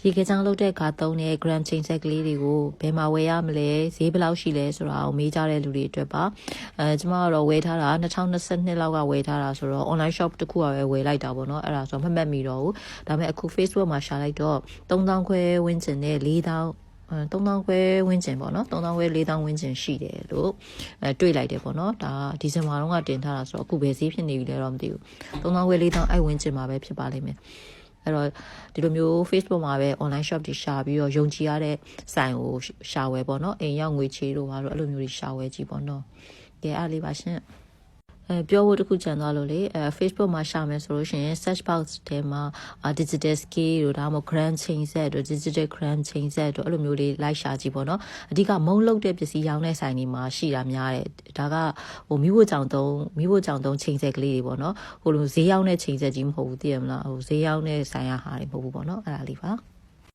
ရေကကြောင်လုပ်တဲ့ခါသုံးတဲ့ gram ချိန်ဆက်ကလေးတွေကိုဘယ်မှာဝယ်ရမလဲဈေးဘယ်လောက်ရှိလဲဆိုတာကိုမေးကြတဲ့လူတွေအတွက်ပါကျမကတော့ဝယ်ထားတာ2022လောက်ကဝယ်ထားတာဆိုတော့ online shop တစ်ခုကပဲဝယ်လိုက်တာပေါ့နော်အဲ့ဒါဆိုမမှတ်မိတော့ဘူးဒါပေမဲ့အခု Facebook မှာရှာလိုက်တော့3000ခွဲဝန်းကျင်နဲ့4000 3000ခွဲဝန်းကျင်ပေါ့နော်3000ခွဲ4000ဝန်းကျင်ရှိတယ်လို့တွေ့လိုက်တယ်ပေါ့နော်ဒါဒီဇင်ဘာတုန်းကတင်ထားတာဆိုတော့အခုဘယ်ဈေးဖြစ်နေပြီလဲတော့မသိဘူး3000ခွဲ4000အဲ့ဝန်းကျင်မှာပဲဖြစ်ပါလိမ့်မယ်အဲ့တော့ဒီလိုမျိုး Facebook မှာပဲ online shop တွေရှာပြီးတော့ယုံကြည်ရတဲ့ဆိုင်ကိုရှာဝယ်ပေါ့နော်အိမ်ရောက်ငွေချေလို့ပါတော့အဲ့လိုမျိုးတွေရှာဝယ်ကြည့်ပေါ့နော်ကဲအားလေးပါရှင်ပြောဖို့တခုကြံသွားလို့လေFacebook မှာရှာမယ်ဆိုလို့ရှိရင် search box ထဲမှာ digital scale တို့ဒါမှမဟုတ် gram ချိန်ဆက်တို့ digital gram ချိန်ဆက်တို့အဲ့လိုမျိုးလေးလိုက်ရှာကြည့်ပေါ့နော်အဓိကမုံလုံးတဲ့ပစ္စည်းရောင်းတဲ့ဆိုင်တွေမှာရှိတာများတယ်ဒါကဟိုမိဖို့ကြောင်တုံးချိန်ဆက်ကလေးတွေပေါ့နော်ဟိုလိုဈေးရောက်တဲ့ချိန်ဆက်ကြီးမဟုတ်ဘူးသိရမလားဟိုဈေးရောက်တဲ့ဆိုင်ရဟာတွေမဟုတ်ဘူးပေါ့နော်အဲ့ဒါလေးပါ